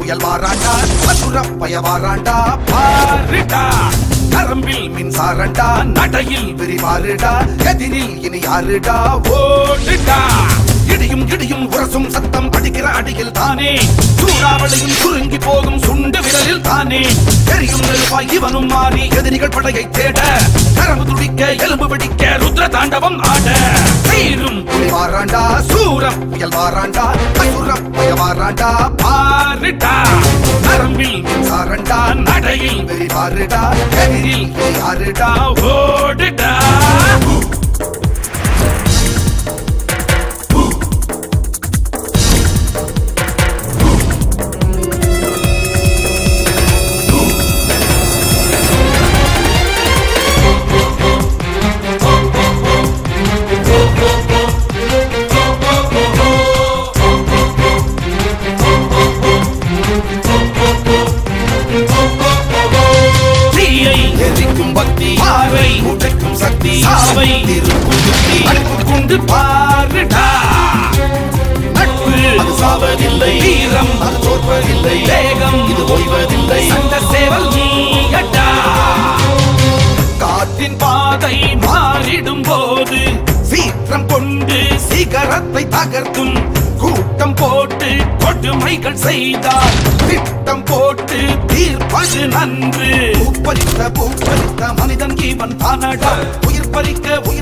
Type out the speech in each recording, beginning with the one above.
புயல் வாராண்டா அசுர பய வாராண்டா பாருடா கரம்பில் மின்சாரண்டா நடையில் விரிவாருடா எதிரில் இனி யாருடா ஓடுடா இடியும் இடியும் உரசும் சத்தம் அடிக்கிற அடியில் தானே சூறாவளியும் சுருங்கி போகும் சுண்டு விரலில் தானே எரியும் நெருப்பாய் இவனும் மாறி எதிரிகள் படையை தேட கரம்பு துடிக்க எலும்பு பிடிக்க ருத்ர தாண்டவம் ஆட சீரும் புலி வாராண்டா சூர புயல் வாராண்டா அசுர பய வாராண்டா பாருடா கரம்பில் மின்சாரண்டா நடையில் விரிவாருடா எதிரில் யாருடா ஓடுடா கொண்டு பாருடா நட்பு அது சாவதில்லை வீரம் அது தோற்பதில்லை வேகம் இது ஓய்வதில்லை சண்ட சேவல் நீயடா காற்றின் பாதை மாறிடும் போது சீற்றம் கொண்டு சிகரத்தை தகர்த்தும் கூட்டம் போட்டு கொடுமைகள் செய்தால் திட்டம் போட்டு தீர்ப்பது நன்று பூப்பறித்த மனிதன் இவன் தானடா உயிர்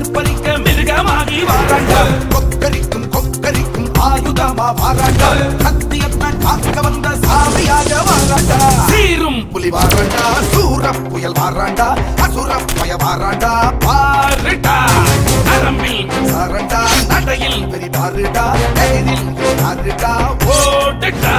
பறிக்க மிருகமாகி வாராண்டா கொக்கரிக்கும் ஆயுதமா வாராண்டா சத்தியத்தான் காக்க வந்த சாமியாக வாராண்டா சீரும் புலி வாராண்டா சூர புயல் வாராண்டா அசுர பய வாராண்டா பாருடா நரம்பில் சாரண்டா நடையில் விரிவாருடா எதிரில் யாருடா ஓடுடா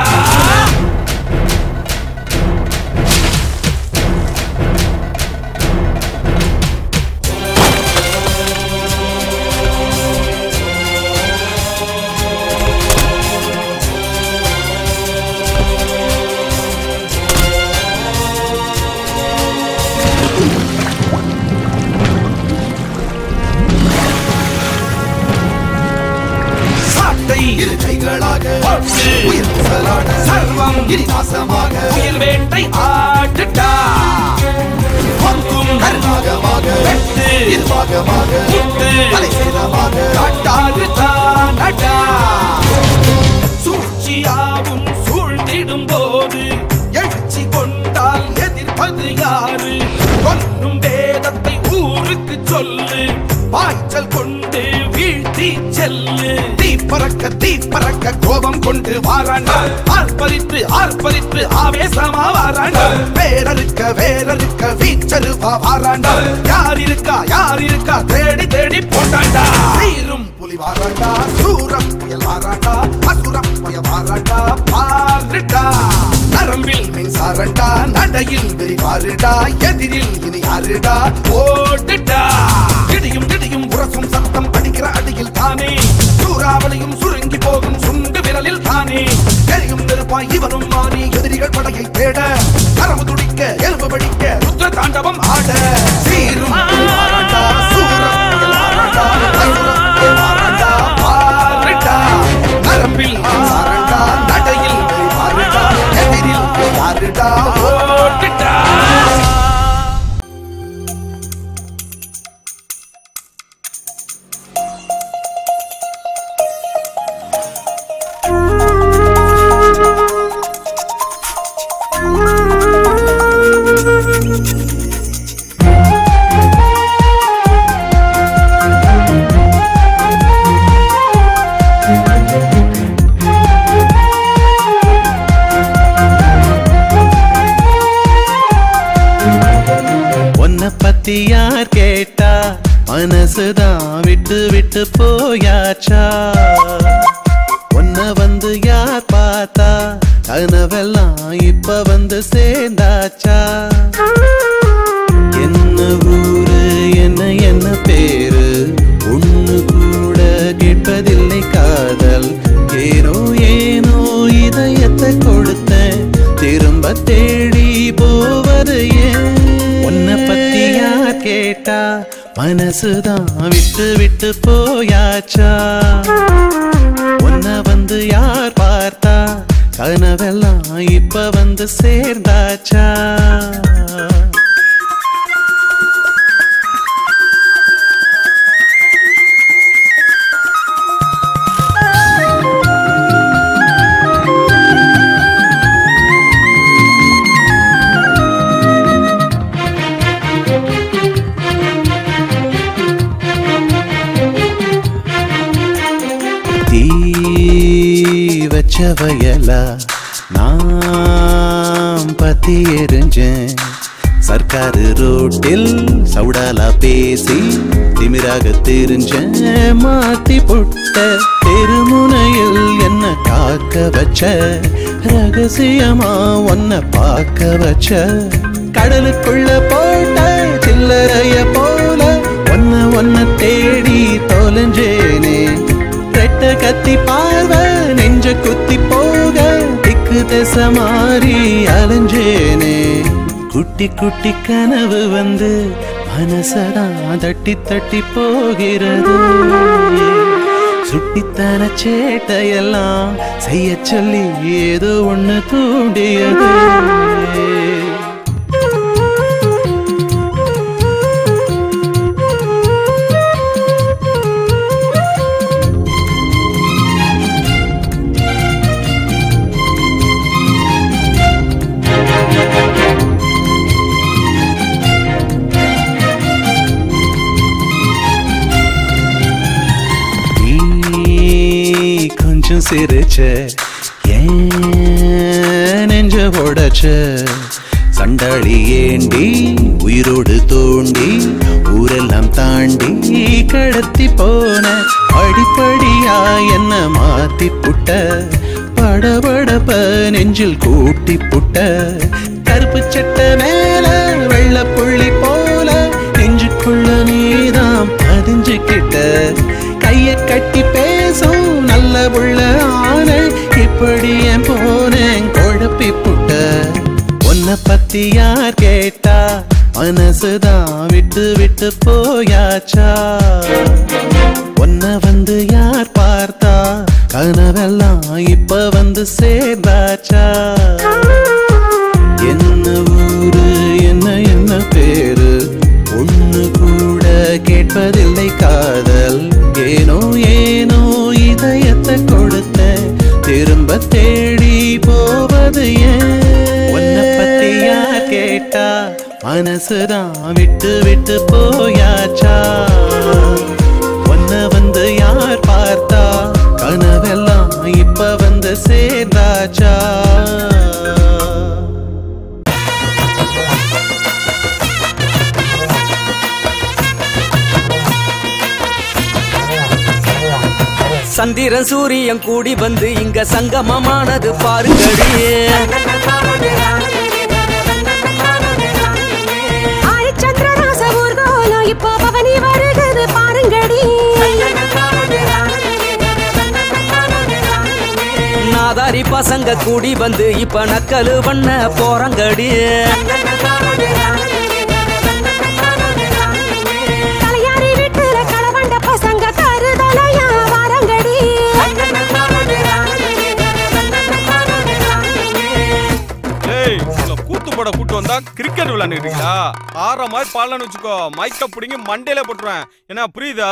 சர்வம் இரிநாசமாக உயிர் வேட்டை ஆடுடா பொங்கும் கர்நாகமாக வெட்டு இருபாகமாக முட்டு தலைசேதமாக காட்டாறு தானடா சூழ்ச்சியாவும் சூழ்ந்திடும் போது எழுச்சி கொண்டால் எதிர்ப்பது யாரு கொன்னும் வேதத்தை ஊருக்கு சொல்லு பாய்ச்சல் கொண்டு வீழ்த்தி செல்லு தீப்பறக்க கோபம் கொண்டு வாராண்டா ஆர்ப்பரித்து ஆவேசமா வாராண்டா வேரறுக்க வீச்சருவா வாராண்டா யார் இருக்கா தேடி போட்டாண்டா சீரும் புலி வாராண்டா சூரம் புயல் வாராண்டா அசுரம் புய வாராண்டா பாருடா நரம்பில் மின்சாரண்டா நடையில் விரிவாருடா எதிரில் இனி யாருடா ஓடுடா இடியும் உரசும் சத்தம் அடிக்கிற அடியில் தானே சூறாவளியும் சுருங்கி போகும் சுண்டு விரலில் தானே எரியும் நெருப்பாய் இவனும் மாறி எதிரிகள் படையை தேட கரம்பு துடிக்க எலும்பு பிடிக்க ருத்ர தாண்டவம் ஆட சீரும் வாராண்டா சூரம் புயல் வாராண்டா அசுரம் புயல் வாராண்டா பாருடா நரம்பில் சாரண்டா நடையில் விரிவாருடா எதிரில் யாருடா ஓடுடா யார் கேட்டா மனசுதான் விட்டு போயாச்சா உன்னை வந்து யார் பார்த்தா கனவெல்லாம் இப்ப வந்து சேர்ந்தாச்சா என்ன ஊரு என்ன பேரு ஒண்ணு கூட கேட்பதில்லை காதல் ஏனோ இதயத்தை கொடுத்தேன் திரும்ப தேடி போவது ஏன் உன்னை பத்தி யார் கேட்டா மனசுதான் விட்டு போயாச்சா உன்னை வந்து யார் பார்த்தா கனவெல்லாம் இப்ப வந்து சேர்ந்தாச்சா வயலா நாம் பத்தி எரிஞ்சேன் சர்க்காரு ரோட்டில் சவுடாலா பேசி திமிராக தெரிஞ்சேன் மாத்தி புட்ட தெருமுனையில் என்ன காக்க வச்ச ரகசியமா ஒன்ன பார்க்க வச்ச கடலுக்குள்ள போட்ட சில்லறைய போல ஒன்ன தேடி தொலைஞ்சேனே ரெட்ட கத்தி பார்வை நெஞ்ச குத்தி போக திக்கு திசை மாறி அலைஞ்சேனே குட்டி குட்டி கனவு வந்து மனசதான் தட்டி தட்டி போகிறது சுட்டித்தன சேட்டையெல்லாம் செய்ய சொல்லி ஏதோ ஒண்ணு தூண்டியது கொஞ்சம் சிரிச்ச ஏன் நெஞ்ச உடைச்ச சண்டாளி ஏண்டி உயிரோடு தோண்டி ஊரெல்லாம் தாண்டி கடத்தி போன படிப்படியா என்ன மாத்தி புட்ட படபடப்ப நெஞ்சில் கூட்டி புட்ட கருப்பு சட்டை மேல வெள்ள புள்ளி போல நெஞ்சுக்குள்ள நீதான் பதிஞ்சுக்கிட்ட கைய கட்டி பேசும் நல்ல புள்ள ஆன இப்படி என் போனேன் குழப்பி புட்ட உன்னை பத்தி யார் கேட்டா மனசுதான் விட்டு விட்டு போயாச்சா உன்னை வந்து யார் பார்த்தா கனவெல்லாம் இப்ப வந்து சேர்ந்தாச்சா என்ன ஊரு என்ன பேரு ஒண்ணு கூட கேட்பதில்லை காதல் ஏனோ ஏனோ இதயத்தை கொடுத்த திரும்ப தேடி போவது ஏன் உன்னை பத்தி யார் கேட்டா மனசுதான் விட்டு விட்டு போயாச்சா உன்னை வந்து யார் பார்த்தா கனவெல்லாம் இப்ப வந்து சேர்ந்தாச்சா சந்திரன் சூரியன் கூடி வந்து இங்க சங்கமமானது பாருங்கடி சந்திரராச ஊர்கோலம் இப்போ பவனி வருகிறது பாருங்கடி நாதாரி பசங்க கூடி வந்து இப்ப நக்கலு பண்ண போறங்கடி தலையாரி வீட்டுல களவண்ட பசங்க கருதலையா வாரங்கடி கூட்டு வந்தா கிரிக்கெட் விளையாண்டுட்டீங்களா ஆற மாதிரி பாலன்னு வச்சுக்கோ மைக்க பிடிங்கி மண்டையில போட்டுருவேன் என்ன புரியுதா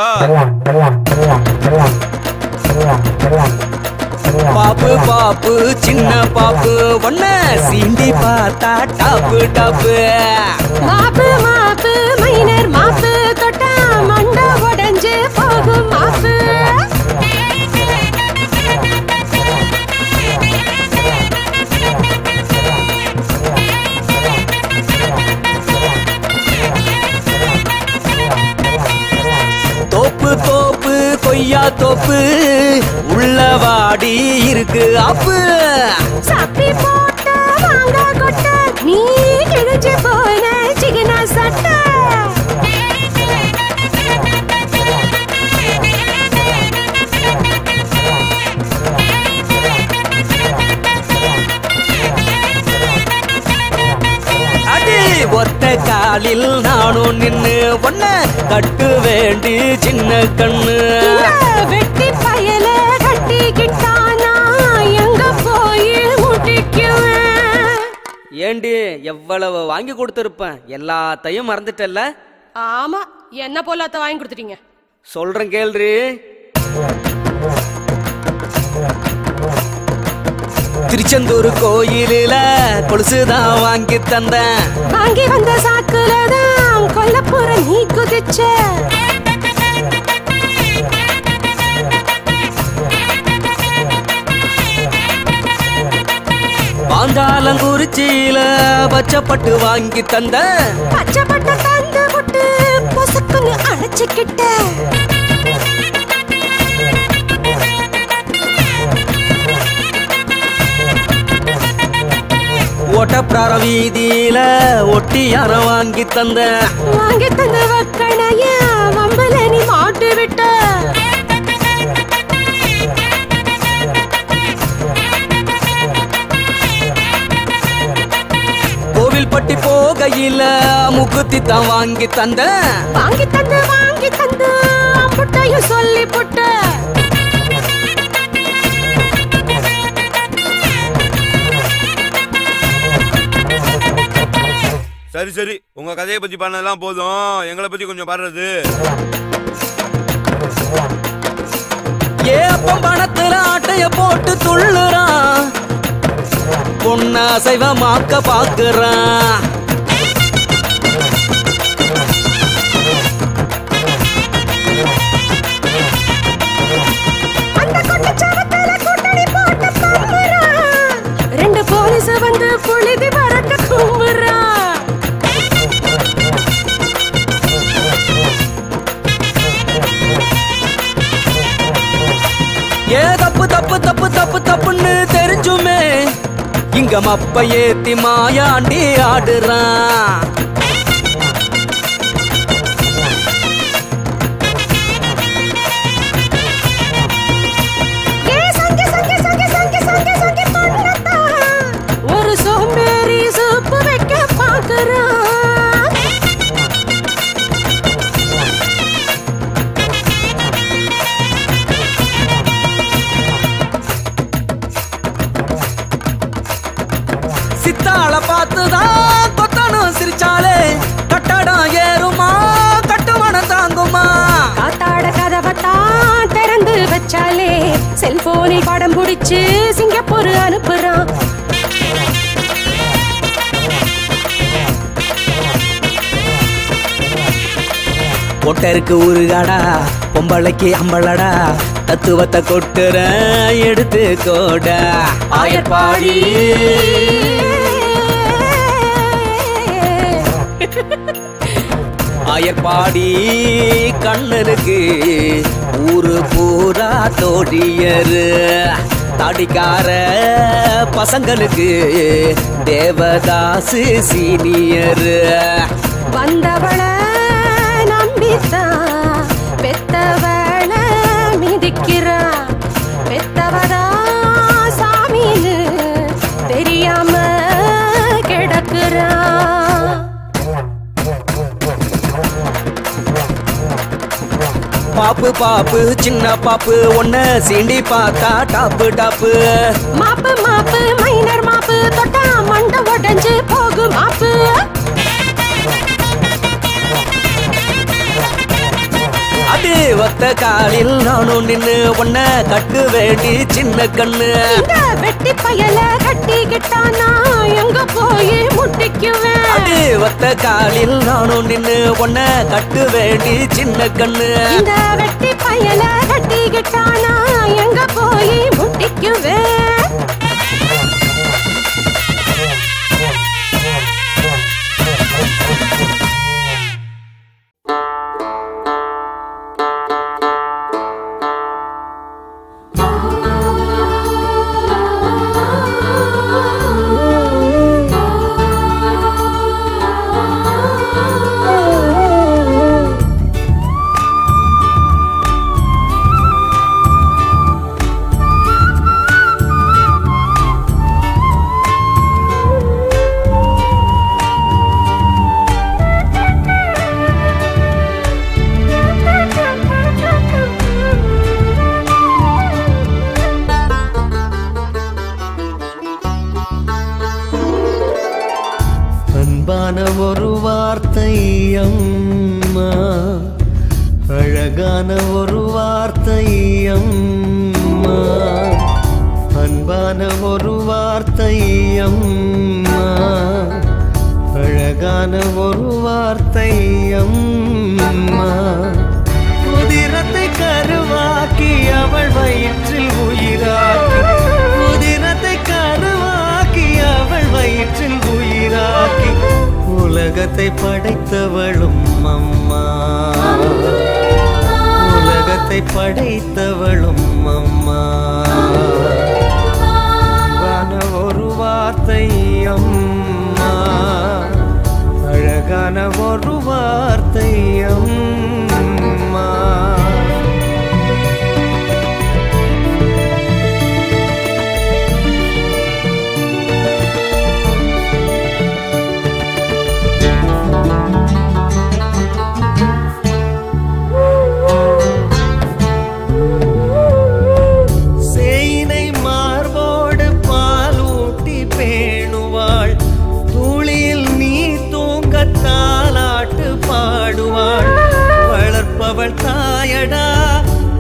பாப்பு பாப்பு சின்ன பாப்பு ஒன்ன சீண்டி பார்த்தா டாப்பு டாப்பு மாப்பு மாப்பு மைனர் மாப்பு தொட்டா மண்ட உடைஞ்சு போகும் மாப்பு தோப்பு தோப்பு கொய்யா தோப்பு உள்ளவாடி இருக்கு அப்பு சப்பி போட்ட வாங்க கொட்ட நீ கிழிஞ்சு போன சிகனா சட்ட அடி ஒத்த காலில் நானும் நின்னு ஒன்ன கட்டு வேண்டி சின்ன கண்ணு வெட்டி பயல கட்டிக்கிட்டானா எங்க போய் ஏண்டி எவ்வளவு வாங்கி கொடுத்துருப்பேன், எல்லாத்தையும் மறந்துட்டல்ல? ஆமா, என்ன போலாத்த வாங்கி கொடுத்துட்டீங்க. சொல்றேன் கேள்றி. திருச்செந்தூர் கோயிலில கொலுசுதான் வாங்கி தந்தேன். வாங்கி வந்த சாக்குலதான் கொல்லப்புற நீ குதிச்ச. பாஞ்சாலங்குறிச்சியில பச்சைப்பட்டு வாங்கி தந்த. பச்சைப்பட்டு தந்து விட்டு பொசுக்குன்னு அணைச்சுக்கிட்ட. ஓட்டப்பிரார வீதியில ஒட்டியார வாங்கி தந்த. வாங்கி தந்த வக்கணைய வம்பல நீ மாட்டு விட்ட. கோவில்பட்டி போகையில முக்குத்தி தான் வாங்கி தந்த. வாங்கி தந்து அம்புட்டையும் சொல்லி புட்ட. சரி சரி, உங்க கதையை பத்தி பண்ணதெல்லாம் போதும், எங்களை பத்தி கொஞ்சம் பாடுறது. ஏப்பம் பணத்துல ஆட்டைய போட்டு துள்ளுறான், பொண்ணா சைவமாக்க பாக்குறான். அந்த கொட்டச்சாவத்துல கூட்டணி போட்டு பம்புறான். 2 போலீஸ் வந்து புழுதி வரக்க கும்புறான். ஏ தப்பு தப்பு தப்பு தப்பு தப்புன்னு தெரிஞ்சுமே இங்க மப்ப ஏத்தி மாயாண்டி ஆடுறான். ஒரு சோம்பேறி சூப்பு வைக்க பாக்குறான். சித்தாள பார்த்துதான் கொத்தனும் சிரிச்சாலே கட்டடம் ஏறுமா கட்டுமணம் தாங்குமா. காத்தாட கதவத்தான் திறந்து வச்சாலே செல்போனில் படம் பிடிச்சு சிங்கப்பூர் அனுப்புறான். ஒட்டருக்கு ஊருகாடா பொம்பளைக்கு அம்பளடா தத்துவத்தை கொட்டுற எடுத்து கோடா. ஆயர்பாடி ஆயர்பாடி கண்ணனுக்கு ஊரு பூரா தோழியரு. தாடிக்கார பசங்களுக்கு தேவதாசு சீனியரு. வந்தவள நம்பித்தான் பெத்தவள மிதிக்கிறா. பெத்தவதா சாமின்னு தெரியாம கிடக்குறா. பாப்பு பாப்பு சின்ன பாப்பு ஒன்ன சீண்டி பார்த்தா டாப்பு டாப்பு. மாப்பு மாப்பு மைனர் மாப்பு தொட்டா மண்ட உடைஞ்சு போகும் மாப்பு. அது ஒத்த காலில் நானும் நின்னு ஒன்ன கட்டு வேண்டி சின்ன கண்ணு. இந்த வெட்டி பயல கட்டிக்கிட்டானா எங்க போய் முட்டிக்குவேன். அது ஒத்த காலில் நானும் நின்னு ஒன்ன கட்டு வேண்டி சின்ன கண்ணு. இந்த வெட்டி பயல கட்டிக்கிட்டானா எங்க போய் முட்டிக்குவேன். அன்பான ஒரு வார்த்தை அம்மா, அழகான ஒரு வார்த்தை அம்மா, அன்பான ஒரு வார்த்தை அம்மா, அழகான ஒரு வார்த்தை அம்மா. உதிரத்தை கருவாக்கி அவள் வயிற்றில் உயிராக்கி, உதிரத்தை கருவாக்கி அவள் வயிற்றில் உயிராக்கி, உலகத்தை படைத்தவளும் அம்மா, உலகத்தை படைத்தவளும் அம்மா. அன்பான ஒரு வார்த்தை அம்மா, அழகான ஒரு வார்த்தை அம்மா. சேயினை மார்போடு பாலூட்டி பேணுவாள், தூளியில் நீ தூங்க தாலாட்டு பாடுவாள். வளர்ப்பவள் தாயடா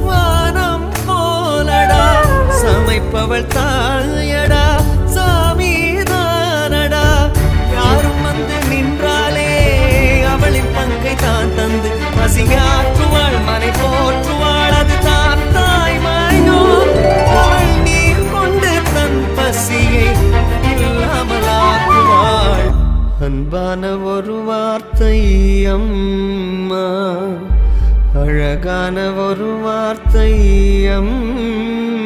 வானம் போலடா, சமைப்பவள் தாயடா சாமிதானடா. யாரும் வந்து நின்றாலே அவளின் பங்கை தான் தந்து பசியாற்றுவாள், மனை போற்றுவாள், அது தான் தாய்மையோ. அவள் நீர் கொண்டு தன் பசியை இல்லாமலாக்குவாள். அன்பான ஒரு வார்த்தை அம்மா, அழகான ஒரு வார்த்தை அம்மா.